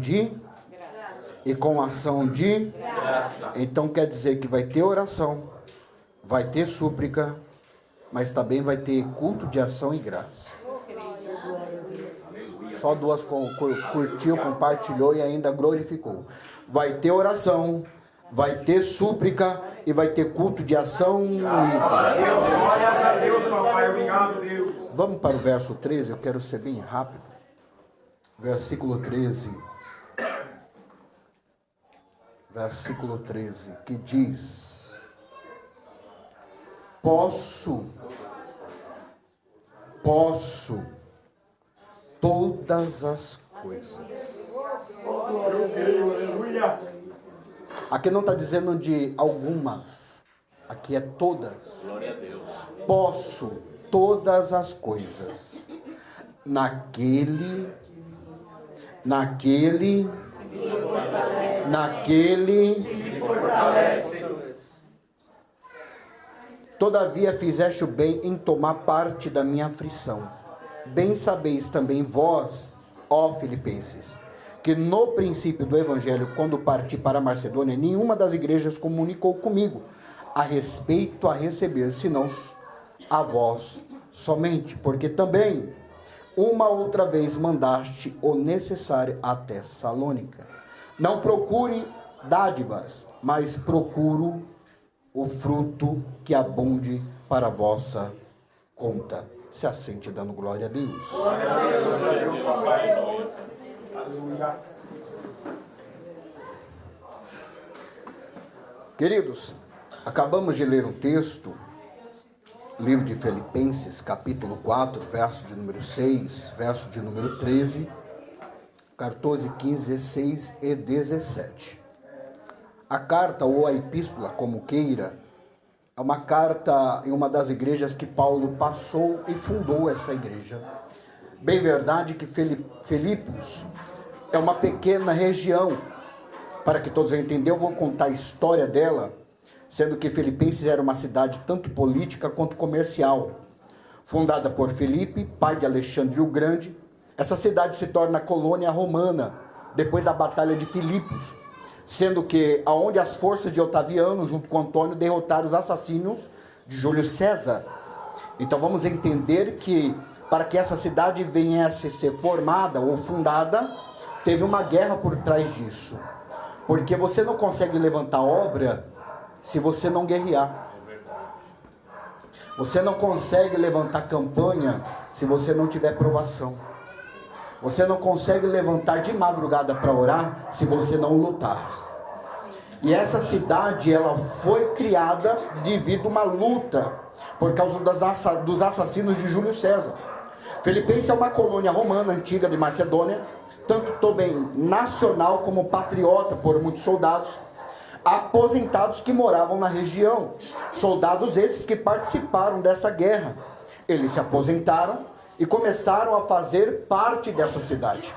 de e com ação de graça. Então quer dizer que vai ter oração, vai ter súplica, mas também vai ter culto de ação e graça. Só duas curtiu, compartilhou e ainda glorificou. Vai ter oração, vai ter súplica e vai ter culto de ação e graça. Vamos para o verso 13, eu quero ser bem rápido. Versículo 13. Versículo 13, que diz: Posso todas as coisas. Aqui não está dizendo de algumas, aqui é todas. Posso todas as coisas naquele me fortalece. Todavia fizeste o bem em tomar parte da minha aflição. Bem sabeis também vós, ó Filipenses, que no princípio do Evangelho, quando parti para a Macedônia, nenhuma das igrejas comunicou comigo a respeito a receber, senão a vós somente, porque também uma outra vez mandaste o necessário a Tessalônica. Não procure dádivas, mas procuro o fruto que abunde para a vossa conta. Se assente dando glória a Deus. Glória a Deus, papai. Aleluia. Queridos, acabamos de ler um texto, livro de Filipenses, capítulo 4, verso de número 6, verso de número 13, 14, 15, 16 e 17. A carta ou a epístola, como queira, é uma carta em uma das igrejas que Paulo passou e fundou essa igreja. Bem verdade que Filipos é uma pequena região. Para que todos entendam, eu vou contar a história dela, sendo que Filipenses era uma cidade tanto política quanto comercial. Fundada por Filipe, pai de Alexandre o Grande, essa cidade se torna colônia romana, depois da Batalha de Filipos, sendo que aonde as forças de Otaviano, junto com Antônio, derrotaram os assassinos de Júlio César. Então vamos entender que, para que essa cidade viesse a ser formada ou fundada, teve uma guerra por trás disso. Porque você não consegue levantar obra se você não guerrear. Você não consegue levantar campanha se você não tiver provação. Você não consegue levantar de madrugada para orar se você não lutar. E essa cidade, ela foi criada devido a uma luta por causa dos assassinos de Júlio César. Filipenses é uma colônia romana antiga de Macedônia, tanto também nacional como patriota por muitos soldados aposentados que moravam na região. Soldados esses que participaram dessa guerra. Eles se aposentaram e começaram a fazer parte dessa cidade.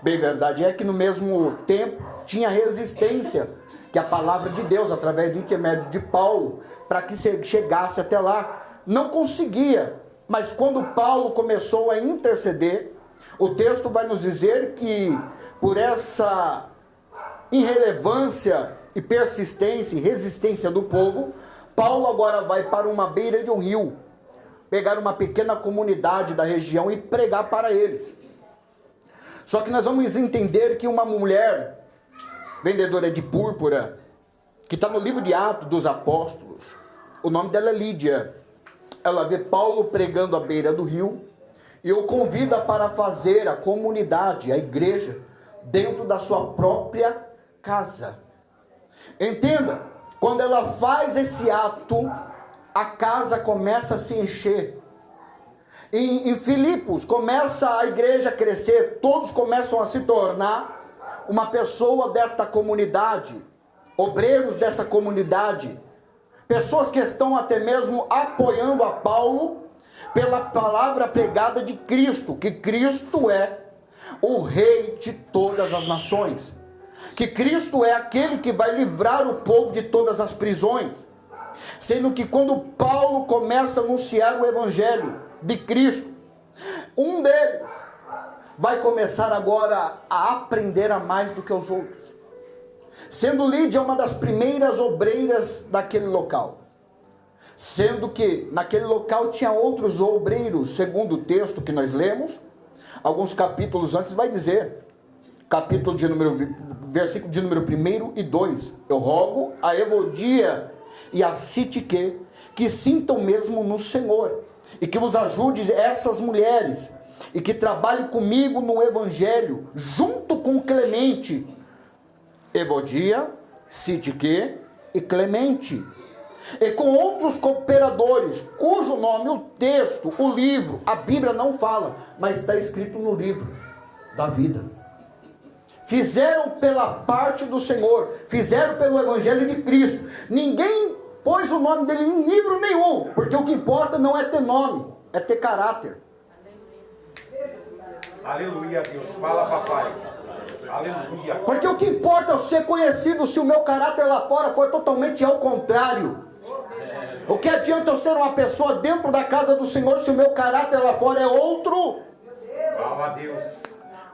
Bem verdade é que no mesmo tempo tinha resistência, que a palavra de Deus, através do intermédio de Paulo, para que chegasse até lá, não conseguia. Mas quando Paulo começou a interceder, o texto vai nos dizer que por essa irrelevância e persistência e resistência do povo, Paulo agora vai para uma beira de um rio, pegar uma pequena comunidade da região e pregar para eles. Só que nós vamos entender que uma mulher vendedora de púrpura, que está no livro de Atos dos Apóstolos, o nome dela é Lídia. Ela vê Paulo pregando à beira do rio e o convida para fazer a comunidade, a igreja, dentro da sua própria casa. Entenda, quando ela faz esse ato, a casa começa a se encher. Em Filipos começa a igreja a crescer, todos começam a se tornar uma pessoa desta comunidade, obreiros dessa comunidade, pessoas que estão até mesmo apoiando a Paulo pela palavra pregada de Cristo, que Cristo é o Rei de todas as nações, que Cristo é aquele que vai livrar o povo de todas as prisões, sendo que quando Paulo começa a anunciar o Evangelho de Cristo, um deles vai começar agora a aprender a mais do que os outros. Sendo Lídia uma das primeiras obreiras daquele local. Sendo que naquele local tinha outros obreiros, segundo o texto que nós lemos, alguns capítulos antes vai dizer, versículo de número 1 e 2. Eu rogo a Evodia e a Sintique que sintam mesmo no Senhor, e que vos ajude essas mulheres, e que trabalhe comigo no Evangelho, junto com Clemente. Evodia, Sintique e Clemente, e com outros cooperadores, cujo nome, o texto, o livro, a Bíblia não fala, mas está escrito no livro da vida. Fizeram pela parte do Senhor, fizeram pelo Evangelho de Cristo. Ninguém pôs o nome dele em livro nenhum, porque o que importa não é ter nome, é ter caráter. Aleluia, Deus. Fala, papai. Aleluia. Porque o que importa é ser conhecido se o meu caráter lá fora for totalmente ao contrário. O que adianta eu ser uma pessoa dentro da casa do Senhor se o meu caráter lá fora é outro? Fala, Deus.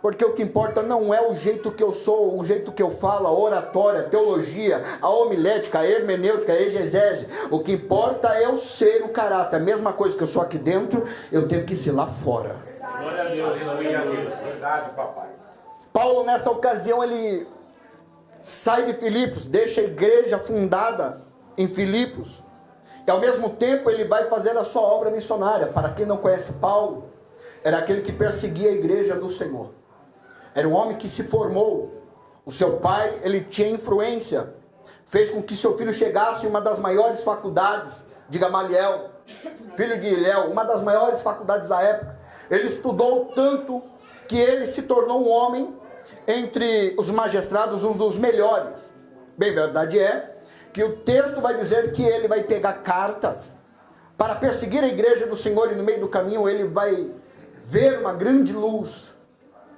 Porque o que importa não é o jeito que eu sou, o jeito que eu falo, a oratória, a teologia, a homilética, a hermenêutica, a exegese. O que importa é eu ser o caráter. A mesma coisa que eu sou aqui dentro, eu tenho que ser lá fora. Glória a Deus, glória a Deus. Verdade, papai. Paulo, nessa ocasião, ele sai de Filipos, deixa a igreja fundada em Filipos. E ao mesmo tempo ele vai fazer a sua obra missionária. Para quem não conhece Paulo, era aquele que perseguia a igreja do Senhor. Era um homem que se formou. O seu pai, ele tinha influência. Fez com que seu filho chegasse em uma das maiores faculdades de Gamaliel, filho de Hilel, uma das maiores faculdades da época. Ele estudou tanto que ele se tornou um homem entre os magistrados, um dos melhores. Bem, verdade é que o texto vai dizer que ele vai pegar cartas para perseguir a igreja do Senhor, e no meio do caminho ele vai ver uma grande luz,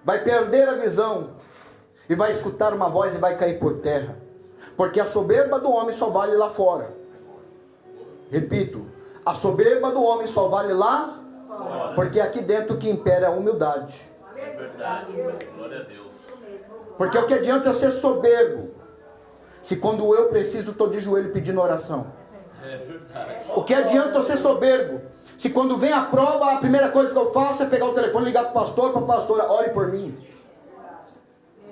vai perder a visão e vai escutar uma voz e vai cair por terra, porque a soberba do homem só vale lá fora. Repito, a soberba do homem só vale lá fora, porque aqui dentro o que impera é a humildade. É verdade, glória a Deus. Porque o que adianta eu ser soberbo se quando eu preciso estou de joelho pedindo oração? É verdade. O que adianta eu ser soberbo se quando vem a prova, a primeira coisa que eu faço é pegar o telefone e ligar para o pastor, para a pastora, ore por mim.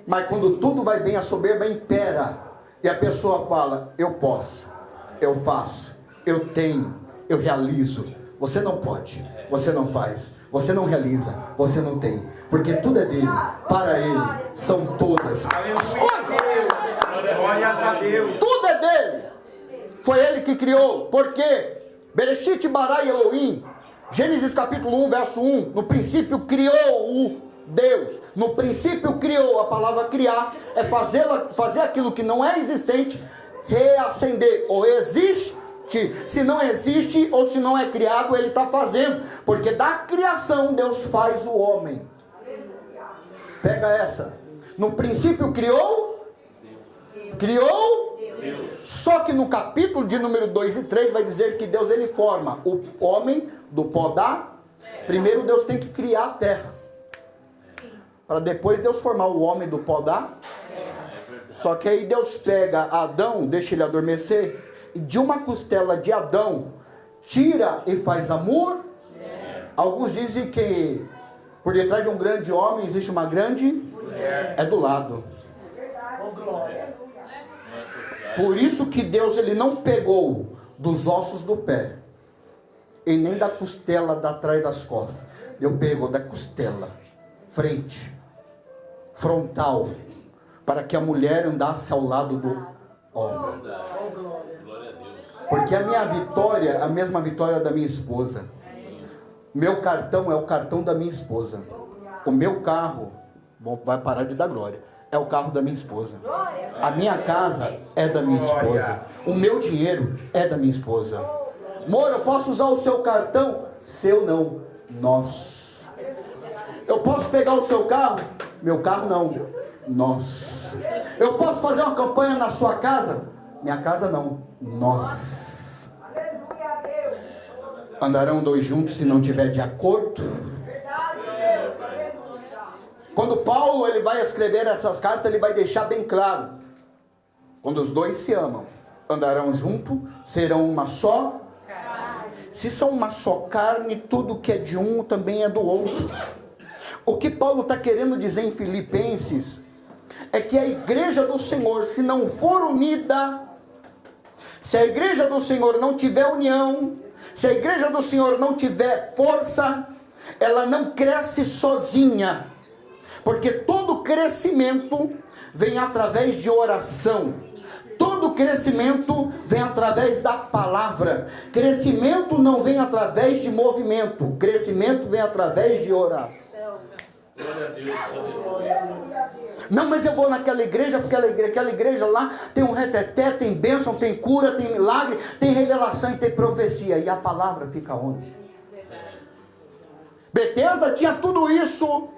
Mas quando tudo vai bem, a soberba impera e a pessoa fala, eu posso, eu faço, eu tenho, eu realizo. Você não pode, você não faz, você não realiza, você não tem, porque tudo é dele, para ele são todas as coisas. Glória a Deus. Tudo é dele. Foi ele que criou. Por quê? Bereshit bara Elohim. Gênesis capítulo 1, verso 1. No princípio criou o Deus. No princípio criou. A palavra criar é fazer aquilo que não é existente reacender. Ou existe. Se não existe ou se não é criado, ele está fazendo. Porque da criação Deus faz o homem. Pega essa. No princípio criou Deus. Só que no capítulo de número 2 e 3 vai dizer que Deus ele forma o homem do pó da. Primeiro Deus tem que criar a terra, para depois Deus formar o homem do pó da. Só que aí Deus pega Adão, deixa ele adormecer, e de uma costela de Adão tira e faz amor. Alguns dizem que por detrás de um grande homem existe uma grande mulher. É do lado. Por isso que Deus ele não pegou dos ossos do pé e nem da costela da trás das costas. Deus pegou da costela, frente, frontal, para que a mulher andasse ao lado do homem. Porque a minha vitória é a mesma vitória da minha esposa. Meu cartão é o cartão da minha esposa. O meu carro, vai parar de dar glória, é o carro da minha esposa. A minha casa é da minha esposa. O meu dinheiro é da minha esposa. Amor, eu posso usar o seu cartão? Seu não, nós. Eu posso pegar o seu carro? Meu carro não, nós. Eu posso fazer uma campanha na sua casa? Minha casa não, nós. Andarão dois juntos se não tiver de acordo? Quando Paulo ele vai escrever essas cartas, ele vai deixar bem claro: quando os dois se amam, andarão juntos, serão uma só carne. Se são uma só carne, tudo que é de um também é do outro. O que Paulo está querendo dizer em Filipenses é que a igreja do Senhor, se não for unida, se a igreja do Senhor não tiver união, se a igreja do Senhor não tiver força, ela não cresce sozinha. Porque todo crescimento vem através de oração. Todo crescimento vem através da palavra. Crescimento não vem através de movimento. Crescimento vem através de oração. Glória a Deus, aleluia. Não, mas eu vou naquela igreja, porque aquela igreja lá tem um reteté, tem bênção, tem cura, tem milagre, tem revelação e tem profecia. E a palavra fica onde? Betesda tinha tudo isso.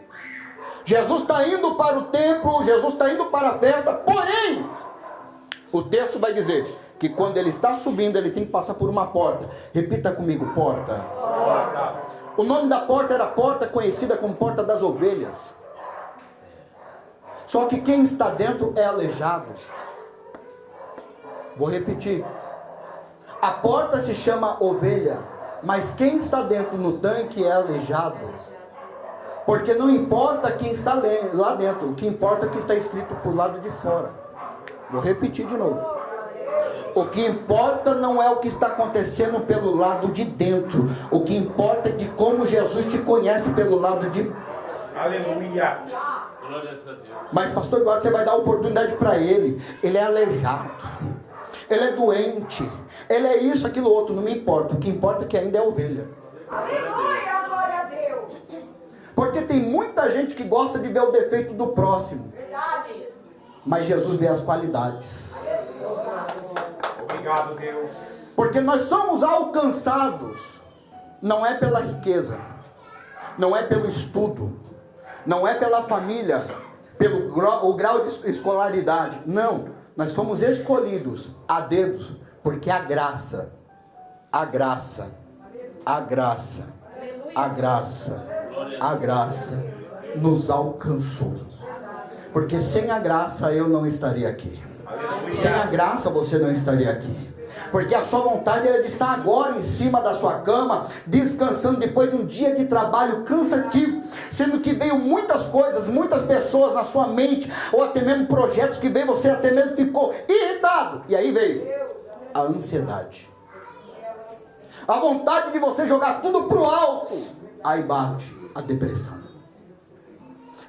Jesus está indo para o templo, Jesus está indo para a festa, porém, o texto vai dizer que quando ele está subindo, ele tem que passar por uma porta. Repita comigo, porta. Porta. O nome da porta era porta conhecida como porta das ovelhas. Só que quem está dentro é aleijado. Vou repetir. A porta se chama ovelha, mas quem está dentro no tanque é aleijado. Porque não importa quem está lá dentro, o que importa é o que está escrito por lado de fora. Vou repetir de novo. O que importa não é o que está acontecendo pelo lado de dentro. O que importa é de como Jesus te conhece pelo lado de fora. Aleluia. Mas pastor Eduardo, você vai dar oportunidade para ele. Ele é aleijado. Ele é doente. Ele é isso, aquilo, outro. Não me importa. O que importa é que ainda é ovelha. Aleluia, glória a Deus. Porque tem muita gente que gosta de ver o defeito do próximo. Verdade. Mas Jesus vê as qualidades. Obrigado, Deus. Porque nós somos alcançados. Não é pela riqueza. Não é pelo estudo. Não é pela família. Pelo o grau de escolaridade. Não. Nós fomos escolhidos a dedos. Porque a graça. A graça. A graça. A graça. A graça nos alcançou. Porque sem a graça eu não estaria aqui. Sem a graça você não estaria aqui. Porque a sua vontade é de estar agora em cima da sua cama, descansando depois de um dia de trabalho cansativo, sendo que veio muitas coisas, muitas pessoas na sua mente, ou até mesmo projetos que veio, você até mesmo ficou irritado. E aí veio a ansiedade. A vontade de você jogar tudo pro alto. Aí bate a depressão.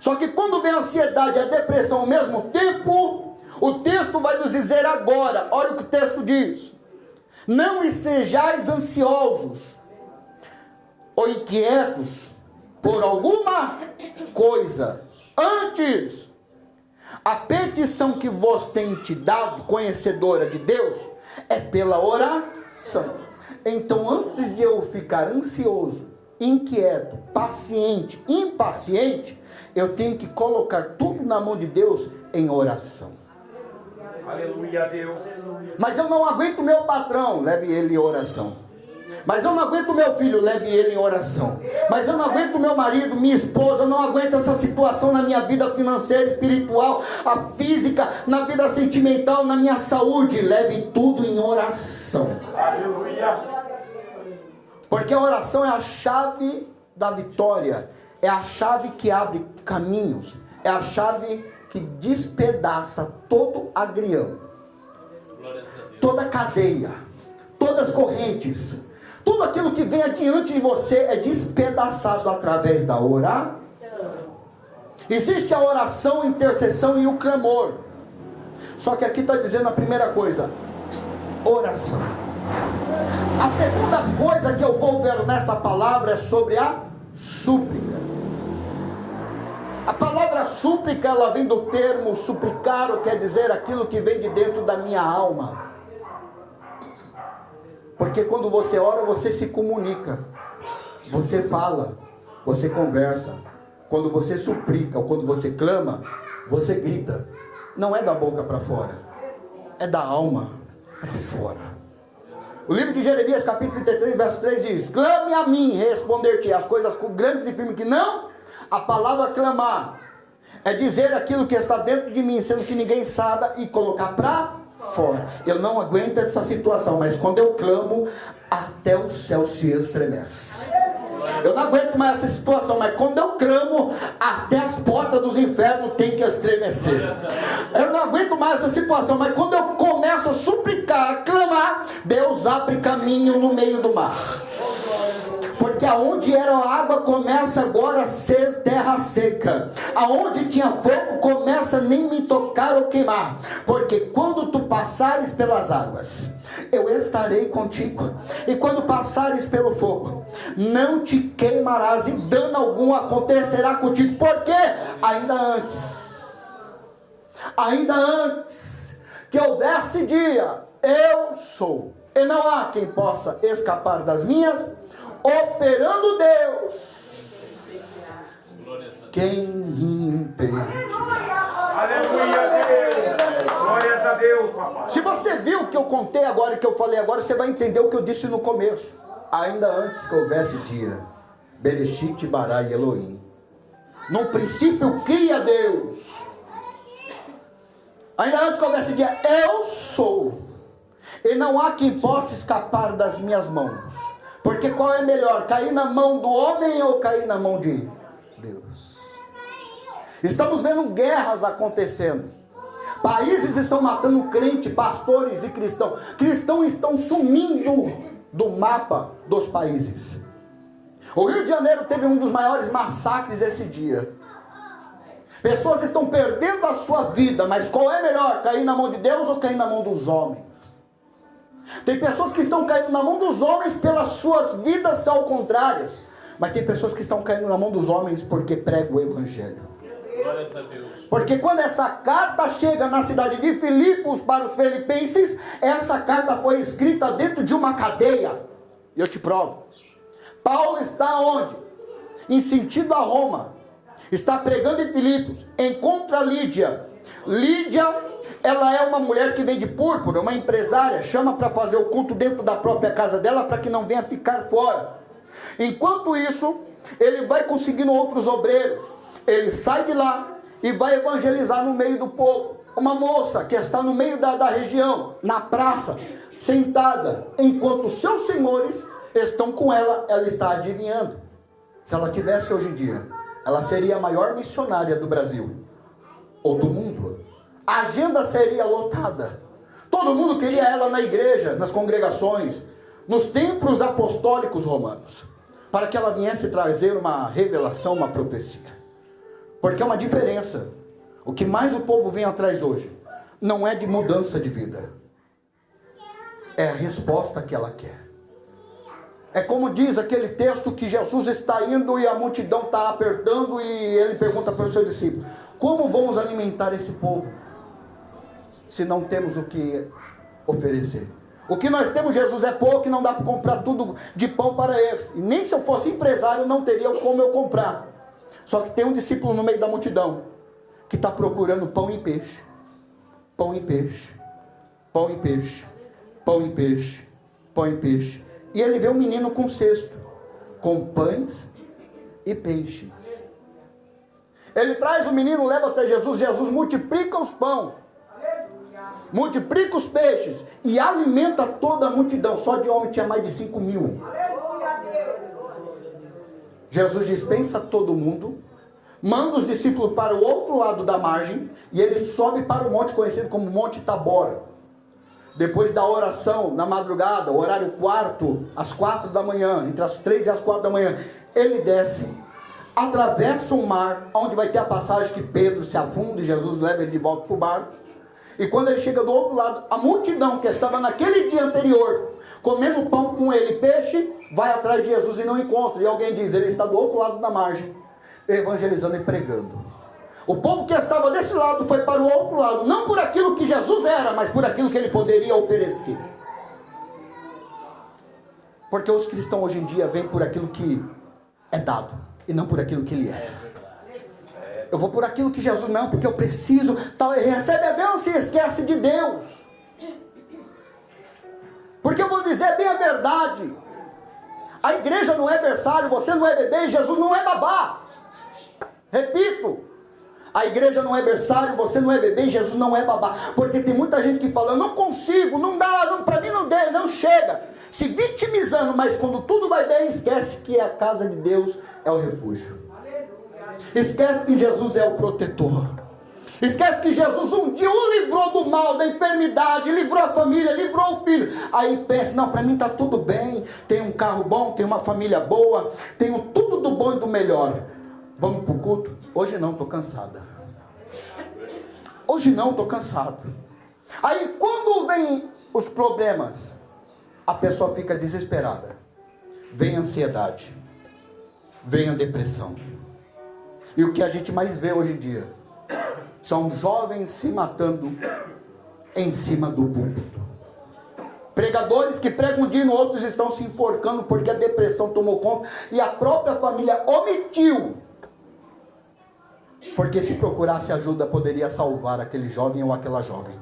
Só que quando vem a ansiedade e a depressão ao mesmo tempo, o texto vai nos dizer agora, olha o que o texto diz: não estejais ansiosos ou inquietos por alguma coisa, antes a petição que vos tem te dado, conhecedora de Deus, é pela oração. Então, antes de eu ficar ansioso, inquieto, paciente, impaciente, eu tenho que colocar tudo na mão de Deus em oração. Aleluia, Deus. Mas eu não aguento meu patrão, leve ele em oração. Mas eu não aguento meu filho, leve ele em oração. Mas eu não aguento meu marido, minha esposa, eu não aguento essa situação na minha vida financeira, espiritual, a física, na vida sentimental, na minha saúde, leve tudo em oração. Aleluia. Porque a oração é a chave da vitória, é a chave que abre caminhos, é a chave que despedaça todo agrião, toda cadeia, todas as correntes, tudo aquilo que vem adiante de você é despedaçado através da oração. Existe a oração, a intercessão e o clamor. Só que aqui está dizendo a primeira coisa, oração. A segunda coisa que eu vou ver nessa palavra é sobre a súplica. A palavra súplica, ela vem do termo suplicar, ou quer dizer aquilo que vem de dentro da minha alma. Porque quando você ora, você se comunica, você fala, você conversa. Quando você suplica, ou quando você clama, você grita. Não é da boca para fora, é da alma para fora. O livro de Jeremias, capítulo 33, verso 3 diz: clame a mim, responder-te as coisas grandes e firmes que não, a palavra clamar É dizer aquilo que está dentro de mim, sendo que ninguém sabe, e colocar para fora. Eu não aguento essa situação, mas quando eu clamo, até o céu se estremece. Eu não aguento mais essa situação, mas quando eu clamo, até as portas dos infernos têm que estremecer. Eu não aguento mais essa situação, mas quando eu começo a suplicar, a clamar, Deus abre caminho no meio do mar. Porque aonde era água começa agora a ser terra seca. Aonde tinha fogo começa a nem me tocar ou queimar. Porque quando tu passares pelas águas, eu estarei contigo. E quando passares pelo fogo, não te queimarás, e dano algum acontecerá contigo. Porque ainda antes que houvesse dia, eu sou. E não há quem possa escapar das minhas, operando Deus. Quem impede? Aleluia, Deus. Glórias a Deus, papai. Se você viu o que eu contei agora, o que eu falei agora, você vai entender o que eu disse no começo. Ainda antes que houvesse dia, Bereshit bara Elohim. No princípio cria Deus. Ainda antes que houvesse dia, eu sou. E não há quem possa escapar das minhas mãos. Porque qual é melhor, cair na mão do homem ou cair na mão de Deus? Estamos vendo guerras acontecendo. Países estão matando crente, pastores e cristãos. Cristãos estão sumindo do mapa dos países. O Rio de Janeiro teve um dos maiores massacres esse dia. Pessoas estão perdendo a sua vida, mas qual é melhor, cair na mão de Deus ou cair na mão dos homens? Tem pessoas que estão caindo na mão dos homens pelas suas vidas ao contrárias. Mas tem pessoas que estão caindo na mão dos homens porque pregam o evangelho. Glórias a Deus. Porque quando essa carta chega na cidade de Filipos para os filipenses, essa carta foi escrita dentro de uma cadeia. E eu te provo. Paulo está onde? Em sentido a Roma. Está pregando em Filipos. Encontra Lídia. Lídia, ela é uma mulher que vende púrpura, uma empresária, chama para fazer o culto dentro da própria casa dela, para que não venha ficar fora. Enquanto isso, ele vai conseguindo outros obreiros. Ele sai de lá e vai evangelizar no meio do povo. Uma moça que está no meio da região, na praça, sentada, enquanto seus senhores estão com ela, ela está adivinhando. Se ela tivesse hoje em dia, ela seria a maior missionária do Brasil, ou do mundo. A agenda seria lotada. Todo mundo queria ela na igreja, nas congregações, nos templos apostólicos romanos, para que ela viesse trazer uma revelação, uma profecia. Porque é uma diferença. O que mais o povo vem atrás hoje não é de mudança de vida, é a resposta que ela quer. É como diz aquele texto que Jesus está indo e a multidão está apertando, e ele pergunta para o seu discípulo: como vamos alimentar esse povo se não temos o que oferecer? O que nós temos, Jesus, é pouco, e não dá para comprar tudo de pão para eles. E nem se eu fosse empresário não teria como eu comprar. Só que tem um discípulo no meio da multidão que está procurando pão e peixe. Pão e peixe. Pão e peixe. Pão e peixe. Pão e peixe. E ele vê um menino com cesto, com pães e peixe. Ele traz o menino, leva até Jesus. Jesus multiplica os pães, multiplica os peixes e alimenta toda a multidão. Só de homem tinha mais de 5.000. Jesus dispensa todo mundo, manda os discípulos para o outro lado da margem, e ele sobe para o monte conhecido como Monte Tabor. Depois da oração, na madrugada, o horário quarto, às 4 da manhã, entre as 3 e as 4 da manhã, ele desce, atravessa o mar, onde vai ter a passagem que Pedro se afunda e Jesus leva ele de volta para o barco. E quando ele chega do outro lado, a multidão que estava naquele dia anterior, comendo pão com ele, peixe, vai atrás de Jesus e não encontra. E alguém diz: ele está do outro lado da margem, evangelizando e pregando. O povo que estava desse lado foi para o outro lado, não por aquilo que Jesus era, mas por aquilo que ele poderia oferecer. Porque os cristãos hoje em dia vêm por aquilo que é dado, e não por aquilo que ele é. Eu vou por aquilo que Jesus não, porque eu preciso. Tal, recebe a bênção e esquece de Deus. Porque eu vou dizer bem a verdade. A igreja não é berçário, você não é bebê e Jesus não é babá. Repito. A igreja não é berçário, você não é bebê, Jesus não é babá. Porque tem muita gente que fala, eu não consigo, não dá, não, para mim não dá, não chega. Se vitimizando, mas quando tudo vai bem, esquece que a casa de Deus é o refúgio. Esquece que Jesus é o protetor. Esquece que Jesus um dia o livrou do mal, da enfermidade, livrou a família, livrou o filho. Aí pensa, não, para mim está tudo bem, tenho um carro bom, tenho uma família boa, tenho tudo do bom e do melhor. Vamos para o culto? Hoje não, estou cansada. Hoje não, estou cansado. Aí quando vem os problemas, a pessoa fica desesperada. Vem a ansiedade, vem a depressão. E o que a gente mais vê hoje em dia são jovens se matando em cima do púlpito. Pregadores que pregam um dia e no outro estão se enforcando porque a depressão tomou conta e a própria família omitiu. Porque se procurasse ajuda poderia salvar aquele jovem ou aquela jovem.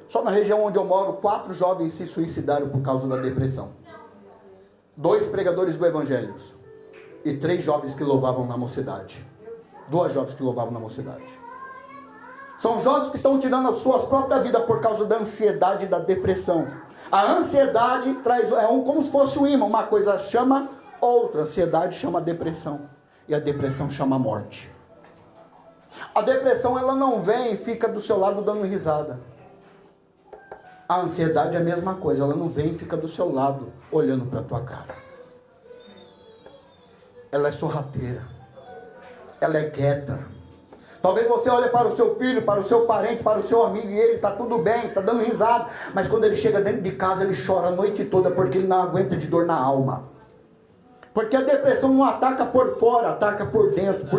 Só na região onde eu moro, 4 jovens se suicidaram por causa da depressão. 2 pregadores do evangelho e 3 jovens que louvavam na mocidade. 2 jovens que louvavam na mocidade. São jovens que estão tirando as suas próprias vidas por causa da ansiedade e da depressão. A ansiedade traz, como se fosse um imã. Uma coisa chama outra. A ansiedade chama depressão. E a depressão chama morte. A depressão ela não vem e fica do seu lado dando risada. A ansiedade é a mesma coisa. Ela não vem e fica do seu lado olhando para a tua cara. Ela é sorrateira. Ela é quieta. Talvez você olhe para o seu filho, para o seu parente, para o seu amigo e ele está tudo bem, está dando risada. Mas quando ele chega dentro de casa, ele chora a noite toda porque ele não aguenta de dor na alma. Porque a depressão não ataca por fora, ataca por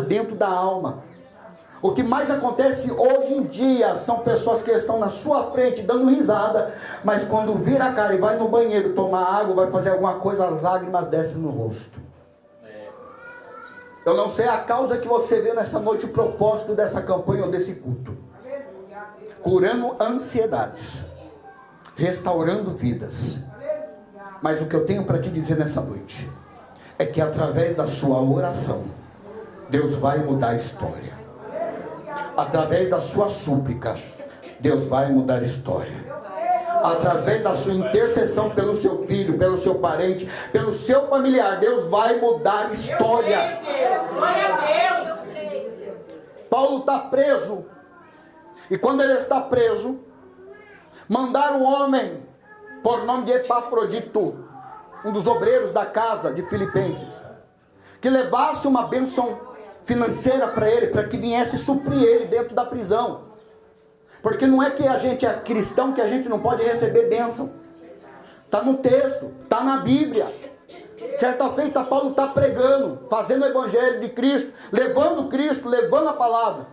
dentro da alma. O que mais acontece hoje em dia são pessoas que estão na sua frente dando risada, mas quando vira a cara e vai no banheiro tomar água, vai fazer alguma coisa, as lágrimas descem no rosto. Eu não sei a causa que você vê nessa noite, o propósito dessa campanha ou desse culto. Curando ansiedades, restaurando vidas. Mas o que eu tenho para te dizer nessa noite é que através da sua oração, Deus vai mudar a história. Através da sua súplica, Deus vai mudar a história. Através da sua intercessão pelo seu filho, pelo seu parente, pelo seu familiar, Deus vai mudar a história. Glória a Deus. Paulo está preso. E quando ele está preso, mandaram um homem por nome de Epafrodito, um dos obreiros da casa de Filipenses, que levasse uma bênção financeira para ele, para que viesse suprir ele dentro da prisão. Porque não é que a gente é cristão que a gente não pode receber bênção. Está no texto, está na Bíblia. Certa feita Paulo está pregando, fazendo o evangelho de Cristo, levando a palavra.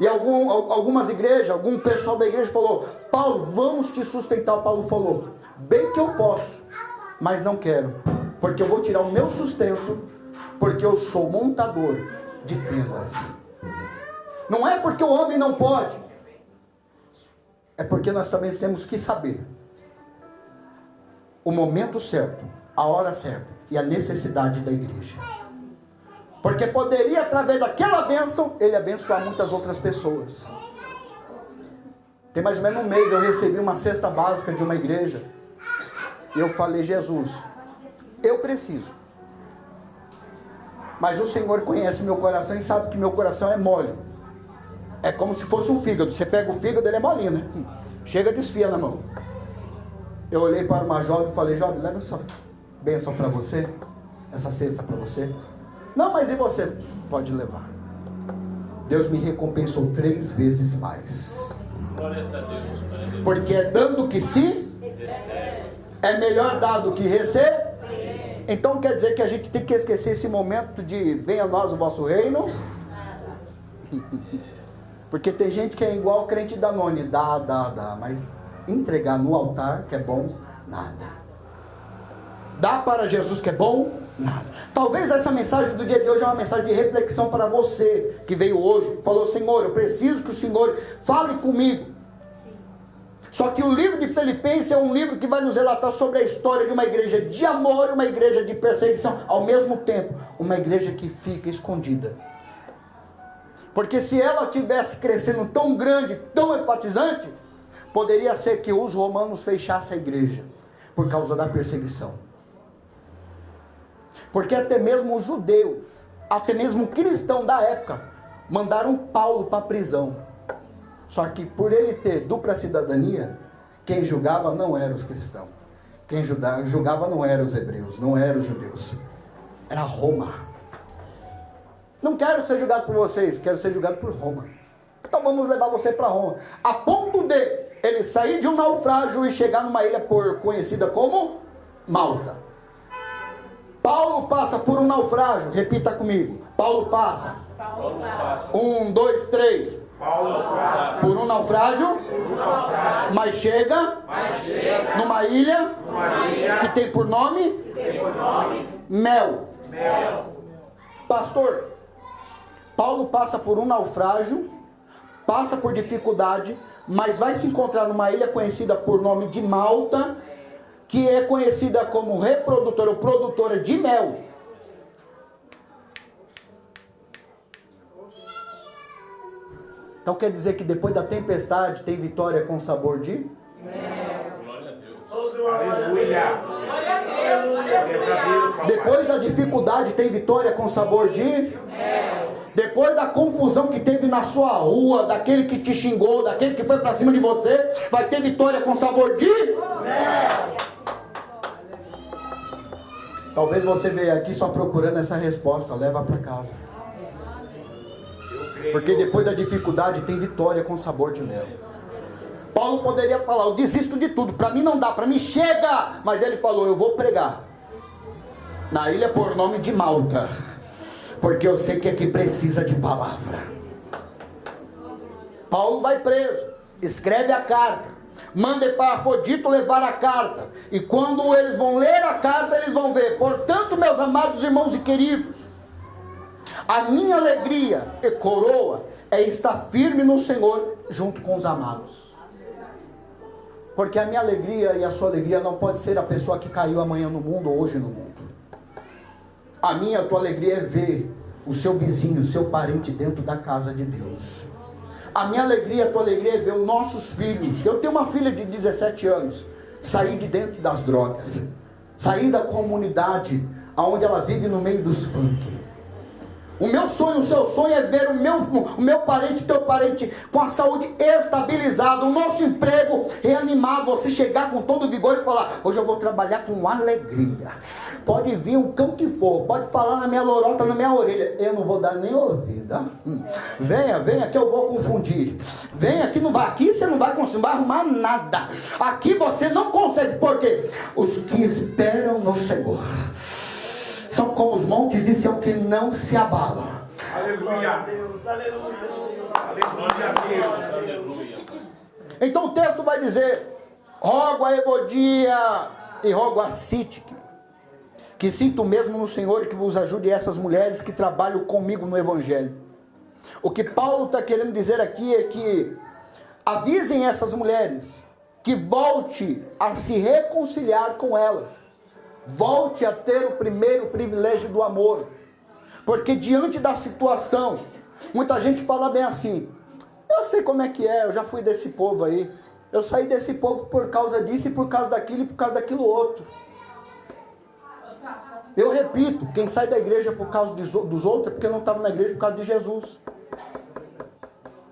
E algumas igrejas, algum pessoal da igreja falou, Paulo, vamos te sustentar. Paulo falou, bem que eu posso, mas não quero, porque eu vou tirar o meu sustento, porque eu sou montador de tendas. Não é porque o homem não pode, é porque nós também temos que saber o momento certo, a hora certa e a necessidade da igreja. Porque poderia, através daquela bênção, ele abençoar muitas outras pessoas. Tem mais ou menos um mês eu recebi uma cesta básica de uma igreja. E eu falei, Jesus, eu preciso. Mas o Senhor conhece meu coração e sabe que meu coração é mole. É como se fosse um fígado. Você pega o fígado, ele é molinho, né? Chega, desfia na mão. Eu olhei para uma jovem e falei, jovem, leva essa bênção para você. Essa cesta para você. Não, mas e você? Pode levar. Deus me recompensou 3 vezes mais. Glória a Deus. Porque é dando que se é melhor dar do que receber. Então quer dizer que a gente tem que esquecer esse momento de venha a nós o vosso reino. Porque tem gente que é igual crente Danone, dá, mas entregar no altar, que é bom, nada. Dá para Jesus, que é bom, nada. Talvez essa mensagem do dia de hoje é uma mensagem de reflexão para você, que veio hoje, falou, Senhor, eu preciso que o Senhor fale comigo. Só que o livro de Filipenses é um livro que vai nos relatar sobre a história de uma igreja de amor e uma igreja de perseguição, ao mesmo tempo, uma igreja que fica escondida. Porque se ela tivesse crescendo tão grande, tão enfatizante, poderia ser que os romanos fechassem a igreja por causa da perseguição. Porque até mesmo os judeus, até mesmo cristãos da época, mandaram Paulo para a prisão. Só que por ele ter dupla cidadania, quem julgava não eram os cristãos. Quem julgava não eram os hebreus, não eram os judeus. Era Roma. Não quero ser julgado por vocês, quero ser julgado por Roma. Então vamos levar você para Roma. A ponto de ele sair de um naufrágio e chegar numa ilha conhecida como Malta. Paulo passa por um naufrágio, repita comigo. Paulo passa. 1, 2, 3. Paulo passa por um naufrágio, mas chega numa ilha que tem por nome Mel. Pastor, Paulo passa por um naufrágio, passa por dificuldade, mas vai se encontrar numa ilha conhecida por nome de Malta, que é conhecida como reprodutora ou produtora de mel. Então quer dizer que depois da tempestade tem vitória com sabor de mel. Aleluia. Depois da dificuldade tem vitória com sabor de mel. Depois da confusão que teve na sua rua, daquele que te xingou, daquele que foi pra cima de você, vai ter vitória com sabor de mel. Talvez você veja aqui só procurando essa resposta, leva para casa. Porque depois da dificuldade tem vitória com sabor de mel. Paulo poderia falar, eu desisto de tudo, para mim não dá, para mim chega. Mas ele falou, eu vou pregar na ilha por nome de Malta, porque eu sei que aqui precisa de palavra. Paulo vai preso, escreve a carta, manda Epafrodito levar a carta, e quando eles vão ler a carta, eles vão ver, portanto, meus amados irmãos e queridos, a minha alegria e coroa é estar firme no Senhor junto com os amados. Porque a minha alegria e a sua alegria não pode ser a pessoa que caiu amanhã no mundo ou hoje no mundo. A minha, a tua alegria é ver o seu vizinho, o seu parente dentro da casa de Deus. A minha alegria, a tua alegria é ver os nossos filhos. Eu tenho uma filha de 17 anos, sair de dentro das drogas, sair da comunidade onde ela vive no meio dos funk. O meu sonho, o seu sonho é ver o meu parente, teu parente com a saúde estabilizada, o nosso emprego reanimado, você chegar com todo o vigor e falar, hoje eu vou trabalhar com alegria. Pode vir um cão que for, pode falar na minha lorota, na minha orelha, eu não vou dar nem ouvida. Venha que eu vou confundir. Venha que não vai, aqui você não vai conseguir, não vai arrumar nada. Aqui você não consegue, porque os que esperam no Senhor são como os montes de Sião que não se abalam. Aleluia. Deus, aleluia. Aleluia, Deus. Então o texto vai dizer, rogo a Evodia e rogo a Sítique, que sinto mesmo no Senhor e que vos ajude essas mulheres que trabalham comigo no Evangelho. O que Paulo está querendo dizer aqui é que avisem essas mulheres que volte a se reconciliar com elas. Volte a ter o primeiro privilégio do amor. Porque diante da situação, muita gente fala bem assim, eu sei como é que é, eu já fui desse povo aí. Eu saí desse povo por causa disso e por causa daquilo e por causa daquilo outro. Eu repito, quem sai da igreja por causa dos outros é porque não estava na igreja por causa de Jesus.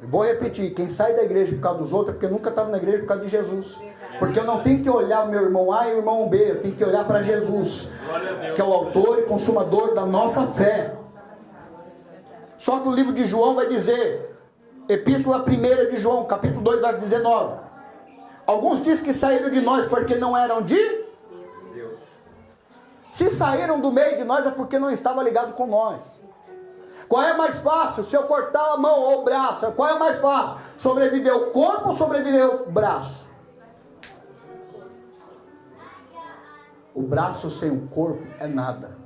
Eu vou repetir, quem sai da igreja por causa dos outros é porque nunca estava na igreja por causa de Jesus. Porque eu não tenho que olhar o meu irmão A e o irmão B, eu tenho que olhar para Jesus, que é o autor e consumador da nossa fé. Só que o livro de João vai dizer, Epístola 1 de João, capítulo 2, verso 19. Alguns dizem que saíram de nós porque não eram de Deus. Se saíram do meio de nós é porque não estavam ligados com nós. Qual é mais fácil? Se eu cortar a mão ou o braço, qual é mais fácil? Sobreviver o corpo ou sobreviver o braço? O braço sem o corpo é nada.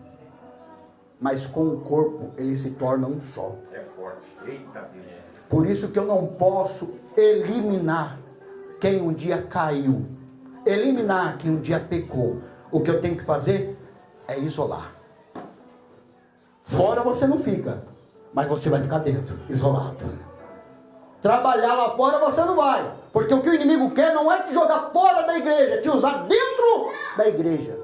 Mas com o corpo ele se torna um só. É forte. Eita Deus. Por isso que eu não posso eliminar quem um dia caiu. Eliminar quem um dia pecou. O que eu tenho que fazer é isolar. Fora você não fica. mas você vai ficar dentro, isolado. Trabalhar lá fora você não vai, porque o que o inimigo quer não é te jogar fora da igreja, é te usar dentro da igreja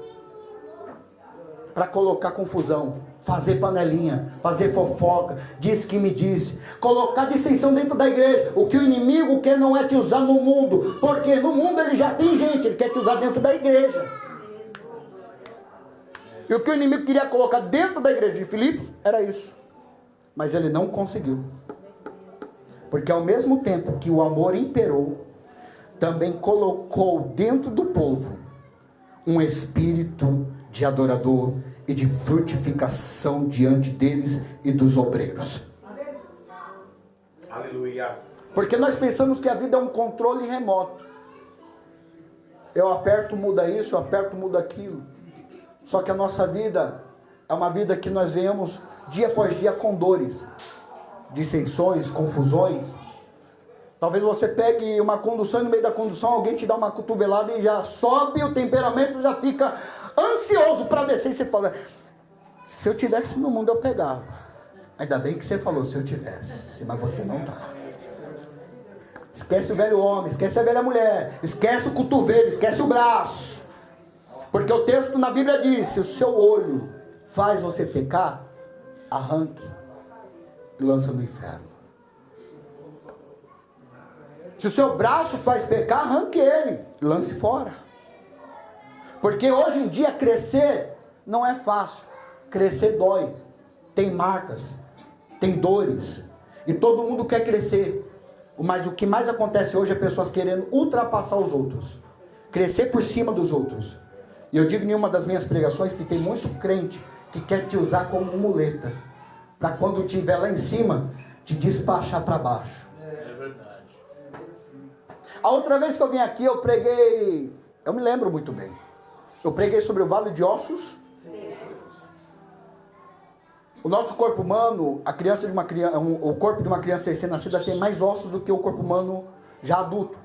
para colocar confusão, fazer panelinha, fazer fofoca, diz que me disse, colocar dissensão dentro da igreja. O que o inimigo quer não é te usar no mundo, porque no mundo ele já tem gente, ele quer te usar dentro da igreja. E o que o inimigo queria colocar dentro da igreja de Filipos era isso, mas ele não conseguiu. Porque ao mesmo tempo que o amor imperou, também colocou dentro do povo um espírito de adorador e de frutificação diante deles e dos obreiros. Aleluia. Porque nós pensamos que a vida é um controle remoto. Eu aperto, muda isso, eu aperto, muda aquilo. Só que a nossa vida é uma vida que nós venhamos dia após dia com dores, dissensões, confusões. Talvez você pegue uma condução e no meio da condução alguém te dá uma cotovelada e já sobe o temperamento, já fica ansioso para descer. E você fala, se eu tivesse no mundo eu pegava. Ainda bem que você falou, se eu tivesse, mas você não está. Esquece o velho homem, esquece a velha mulher, esquece o cotovelo, esquece o braço. Porque o texto na Bíblia diz, se o seu olho faz você pecar, arranque e lança no inferno. Se o seu braço faz pecar, arranque ele e lance fora. Porque hoje em dia crescer não é fácil. Crescer dói, tem marcas, tem dores, e todo mundo quer crescer. Mas o que mais acontece hoje é pessoas querendo ultrapassar os outros, crescer por cima dos outros. E eu digo em uma das minhas pregações que tem muito crente que quer te usar como muleta, para quando estiver lá em cima, te despachar para baixo. É verdade. A outra vez que eu vim aqui, eu preguei, eu me lembro muito bem, eu preguei sobre o vale de ossos. O nosso corpo humano, o corpo de uma criança recém-nascida tem mais ossos do que o corpo humano já adulto.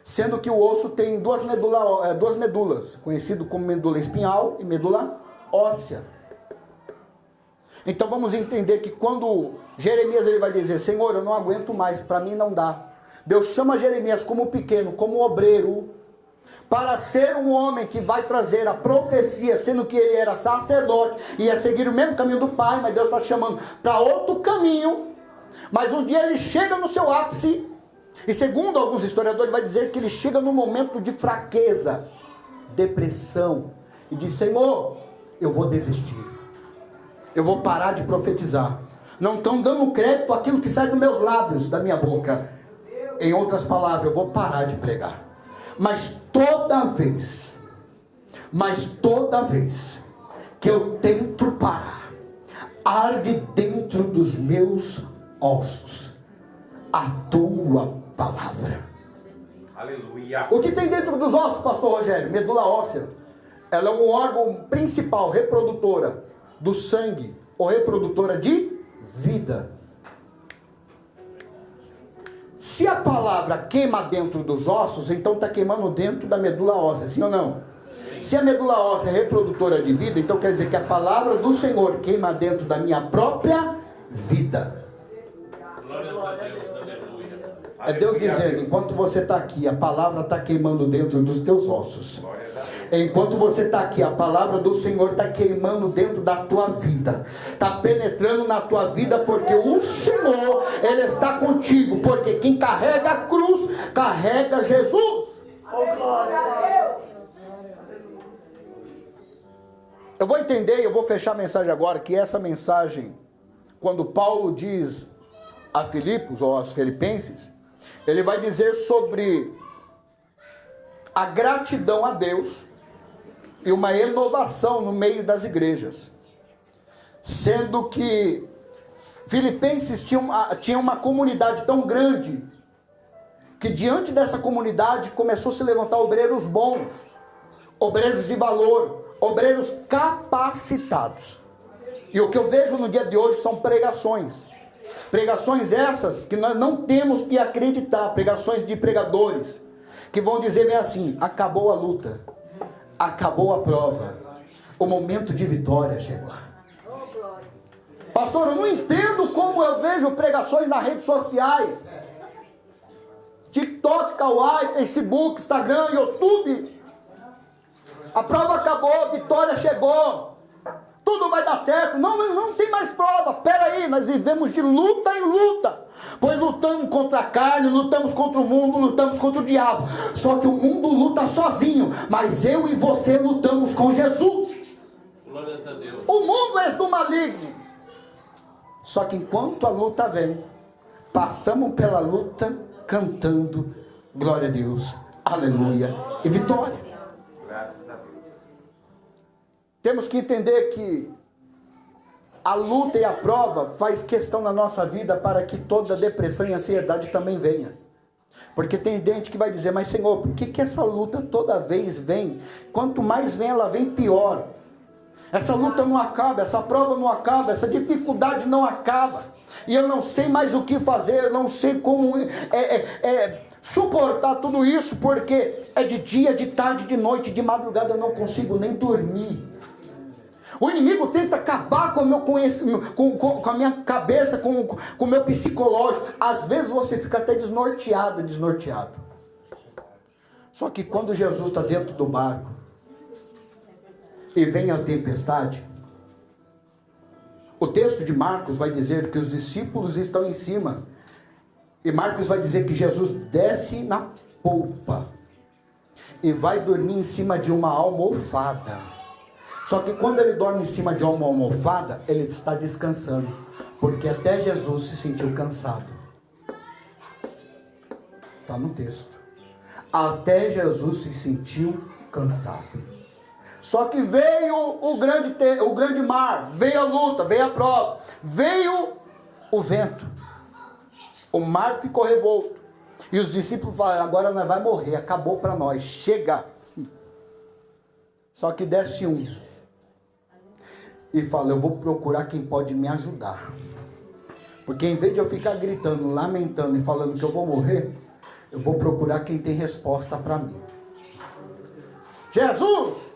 Sendo que o osso tem duas medulas, conhecido como medula espinhal e medula óssea. Então vamos entender que quando Jeremias ele vai dizer, Senhor, eu não aguento mais, para mim não dá. Deus chama Jeremias como pequeno, como obreiro, para ser um homem que vai trazer a profecia, sendo que ele era sacerdote, ia seguir o mesmo caminho do pai, mas Deus está chamando para outro caminho. Mas um dia ele chega no seu ápice, e segundo alguns historiadores vai dizer que ele chega num momento de fraqueza, depressão, e diz, Senhor, eu vou desistir, eu vou parar de profetizar, não estão dando crédito àquilo que sai dos meus lábios, da minha boca. Em outras palavras, eu vou parar de pregar. Mas toda vez que eu tento parar, arde dentro dos meus ossos a tua palavra. Aleluia. O que tem dentro dos ossos, pastor Rogério? Medula óssea. Ela é um órgão principal, reprodutora do sangue, ou reprodutora de vida. Se a palavra queima dentro dos ossos, então está queimando dentro da medula óssea, sim ou não? Se a medula óssea é reprodutora de vida, então quer dizer que a palavra do Senhor queima dentro da minha própria vida. Glórias a Deus, aleluia. É Deus dizendo, enquanto você está aqui, a palavra está queimando dentro dos teus ossos. Enquanto você está aqui, a palavra do Senhor está queimando dentro da tua vida, está penetrando na tua vida, porque o Senhor, Ele está contigo, porque quem carrega a cruz, carrega Jesus. Eu vou entender, eu vou fechar a mensagem agora, que essa mensagem, quando Paulo diz a Filipos, ou aos Filipenses, ele vai dizer sobre a gratidão a Deus, e uma renovação no meio das igrejas. Sendo que Filipenses tinha uma comunidade tão grande, que diante dessa comunidade começou a se levantar obreiros bons, obreiros de valor, obreiros capacitados. E o que eu vejo no dia de hoje são pregações. Pregações essas que nós não temos que acreditar, pregações de pregadores, que vão dizer bem assim, acabou a luta. Acabou a prova. O momento de vitória chegou. Pastor, eu não entendo como eu vejo pregações nas redes sociais. TikTok, Kawaii, Facebook, Instagram, YouTube. A prova acabou, a vitória chegou. Tudo vai dar certo. Não tem mais prova. Espera aí, nós vivemos de luta em luta. Pois lutamos contra a carne, lutamos contra o mundo, lutamos contra o diabo. Só que o mundo luta sozinho, mas eu e você lutamos com Jesus. Glórias a Deus. O mundo é do maligno. Só que enquanto a luta vem, passamos pela luta cantando glória a Deus, aleluia e vitória. Graças a Deus. Temos que entender que a luta e a prova faz questão na nossa vida para que toda depressão e ansiedade também venha. Porque tem gente que vai dizer, mas Senhor, por que essa luta toda vez vem? Quanto mais vem, ela vem pior. Essa luta não acaba, essa prova não acaba, essa dificuldade não acaba. E eu não sei mais o que fazer, eu não sei como suportar tudo isso, porque é de dia, de tarde, de noite, de madrugada, eu não consigo nem dormir. O inimigo tenta acabar com o meu conhecimento, com a minha cabeça, com o meu psicológico. Às vezes você fica até desnorteado. Só que quando Jesus está dentro do barco e vem a tempestade, o texto de Marcos vai dizer que os discípulos estão em cima. E Marcos vai dizer que Jesus desce na polpa e vai dormir em cima de uma almofada. Só que quando ele dorme em cima de uma almofada, ele está descansando. Porque até Jesus se sentiu cansado. Está no texto. Até Jesus se sentiu cansado. Só que veio o grande mar, veio a luta, veio a prova, veio o vento. O mar ficou revolto. E os discípulos falaram, agora nós vamos morrer, acabou para nós, chega. Só que desce um e fala, eu vou procurar quem pode me ajudar. Porque em vez de eu ficar gritando, lamentando e falando que eu vou morrer, eu vou procurar quem tem resposta para mim. Jesus,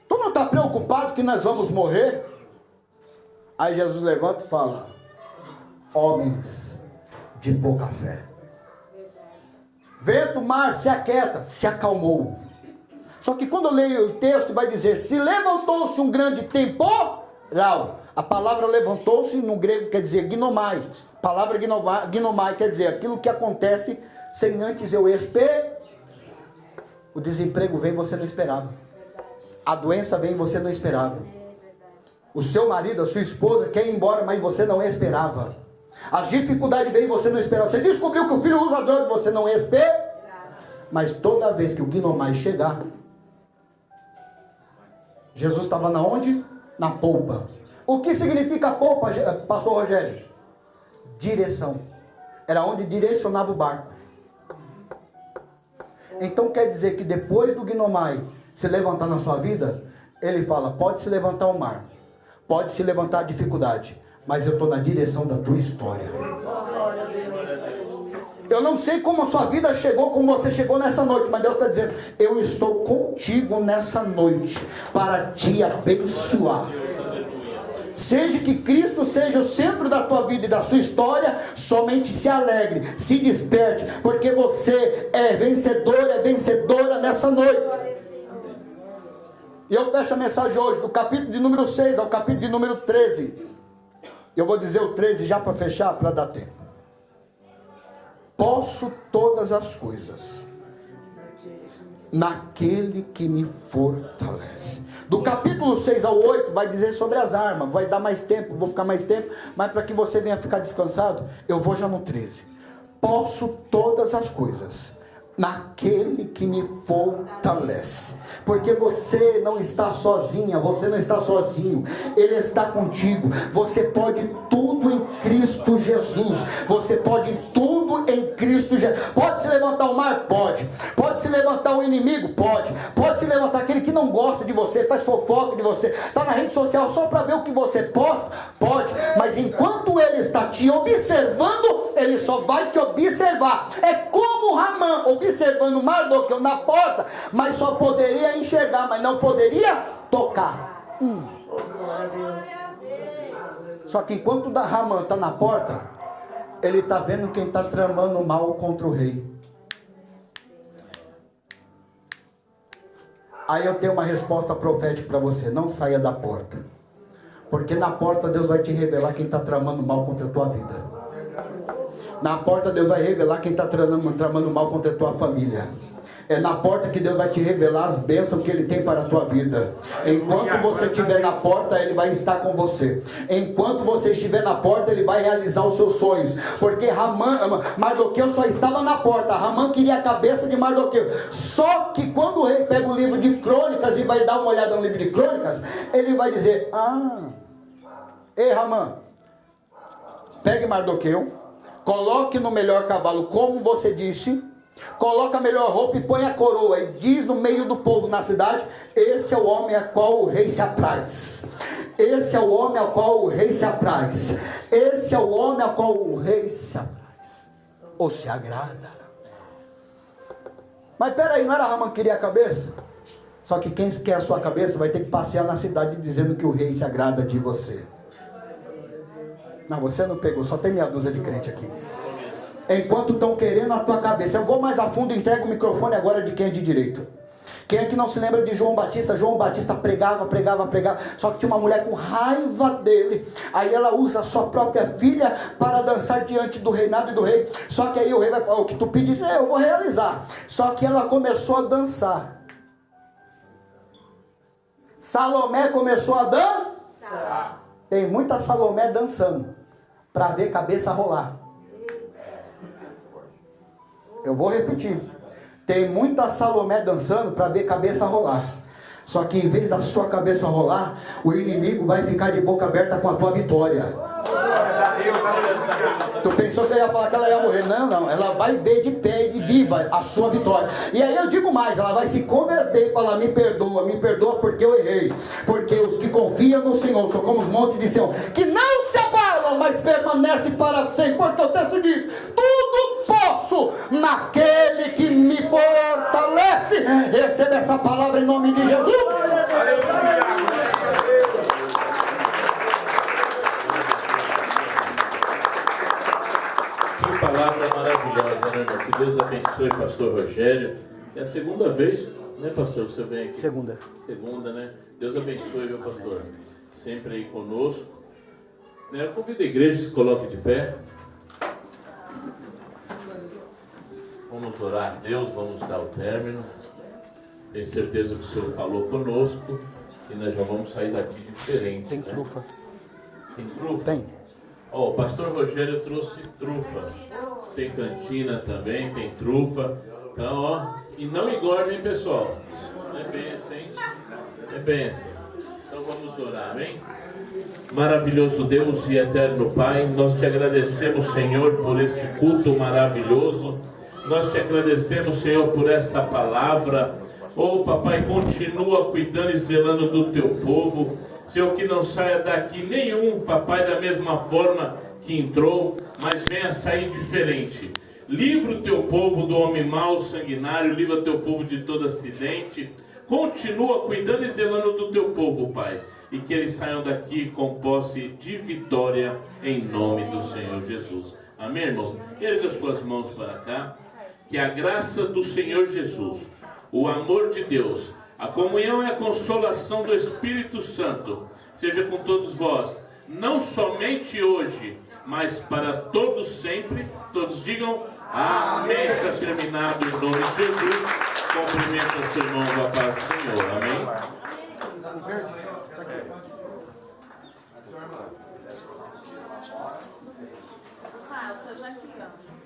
tu não está preocupado que nós vamos morrer? Aí Jesus levanta e fala, homens de pouca fé. Vento, mar, se aquieta, se acalmou. Só que quando eu leio o texto, vai dizer, se levantou-se um grande temporal. A palavra levantou-se no grego quer dizer ginomai. A palavra ginomai quer dizer aquilo que acontece sem antes eu esperar. O desemprego vem, você não esperava. A doença vem, você não esperava. O seu marido, a sua esposa quer ir embora, mas você não esperava. As dificuldades vêm, você não esperava. Você descobriu que o filho usa droga, você não esperava. Mas toda vez que o ginomai chegar, Jesus estava na onde? Na polpa. O que significa polpa, pastor Rogério? Direção. Era onde direcionava o barco. Então quer dizer que depois do ginomai se levantar na sua vida, ele fala, pode se levantar o mar, pode se levantar a dificuldade, mas eu estou na direção da tua história. Eu não sei como a sua vida chegou, como você chegou nessa noite, mas Deus está dizendo, eu estou contigo nessa noite, para te abençoar. Seja que Cristo seja o centro da tua vida e da sua história, somente se alegre, se desperte, porque você é vencedora nessa noite. E eu fecho a mensagem hoje, do capítulo de número 6 ao capítulo de número 13. Eu vou dizer o 13 já para fechar, para dar tempo. Posso todas as coisas naquele que me fortalece. Do capítulo 6 ao 8 vai dizer sobre as armas. Vai dar mais tempo, vou ficar mais tempo, mas para que você venha ficar descansado, eu vou já no 13. Posso todas as coisas naquele que me fortalece. Porque você não está sozinha, você não está sozinho, Ele está contigo. Você pode tudo em Cristo Jesus. Você pode tudo em Cristo Jesus. Pode se levantar o mar? Pode. Pode se levantar o inimigo? Pode. Pode se levantar aquele que não gosta de você, faz fofoca de você, está na rede social só para ver o que você posta? Pode. Mas enquanto ele está te observando, ele só vai te observar. É como Ramã observando Mardoqueu na porta, mas só poderia enxergar, mas não poderia tocar. Só que enquanto da Ramã está na porta, ele está vendo quem está tramando mal contra o rei. Aí eu tenho uma resposta profética para você: não saia da porta, porque na porta Deus vai te revelar quem está tramando mal contra a tua vida. Na porta Deus vai revelar quem está tramando mal contra a tua família. É na porta que Deus vai te revelar as bênçãos que Ele tem para a tua vida. Enquanto você estiver na porta, Ele vai estar com você. Enquanto você estiver na porta, Ele vai realizar os seus sonhos. Porque Mardoqueu só estava na porta. Ramã queria a cabeça de Mardoqueu. Só que quando o rei pega o livro de crônicas e vai dar uma olhada no livro de crônicas, ele vai dizer: ei Ramã, pegue Mardoqueu, coloque no melhor cavalo, como você disse, coloca a melhor roupa e põe a coroa, e diz no meio do povo na cidade: esse é o homem a qual o rei se apraz. Esse é o homem ao qual o rei se apraz. Esse é o homem ao qual o rei se apraz, ou se agrada. Mas peraí, não era Ramã que queria a cabeça? Só que quem quer a sua cabeça vai ter que passear na cidade dizendo que o rei se agrada de você. Não, você não pegou, só tem meia dúzia de crente aqui. Enquanto estão querendo a tua cabeça. Eu vou mais a fundo e entrego o microfone agora de quem é de direito. Quem é que não se lembra de João Batista? João Batista pregava. Só que tinha uma mulher com raiva dele. Aí ela usa a sua própria filha para dançar diante do reinado e do rei. Só que aí o rei vai falar: o que tu pedis, eu vou realizar. Só que ela começou a dançar. Salomé começou a dançar. Tem muita Salomé dançando para ver cabeça rolar. Eu vou repetir. Tem muita Salomé dançando para ver cabeça rolar. Só que em vez da sua cabeça rolar, o inimigo vai ficar de boca aberta com a tua vitória. Tu pensou que eu ia falar que ela ia morrer? Não. Ela vai ver de pé e viva a sua vitória. E aí eu digo mais: ela vai se converter e falar: me perdoa porque eu errei. Porque os que confiam no Senhor são como os montes de Sião, que não se abalam, mas permanecem para sempre. Porque o texto diz: tudo posso naquele que me fortalece. Receba essa palavra em nome de Jesus. Que palavra maravilhosa, né, irmão? Que Deus abençoe o pastor Rogério. É a segunda vez, né, pastor, que você vem aqui? Segunda, né? Deus abençoe, meu pastor. Sempre aí conosco. Né? Eu convido a igreja que se coloque de pé. Vamos orar a Deus, vamos dar o término. Tenho certeza que o Senhor falou conosco e nós já vamos sair daqui diferente. Tem trufa. Tem trufa? Tem. Ó, o pastor Rogério trouxe trufa. Tem cantina também, tem trufa. Então, ó, e não engordem, pessoal. É bênção, hein? É bênção. Então vamos orar, amém? Maravilhoso Deus e eterno Pai, nós te agradecemos, Senhor, por este culto maravilhoso. Nós te agradecemos, Senhor, por essa palavra. Oh, papai, continua cuidando e zelando do teu povo. Senhor, que não saia daqui nenhum, papai, da mesma forma que entrou, mas venha sair diferente. Livra o teu povo do homem mau, sanguinário, livra o teu povo de todo acidente. Continua cuidando e zelando do teu povo, Pai. E que eles saiam daqui com posse de vitória, em nome do Senhor Jesus. Amém, irmãos? Erga suas mãos para cá. Que a graça do Senhor Jesus, o amor de Deus, a comunhão e a consolação do Espírito Santo seja com todos vós, não somente hoje, mas para todos sempre. Todos digam amém. Está terminado em nome de Jesus. Cumprimenta seu irmão, vá para o Senhor. Amém. O celular aqui, ó.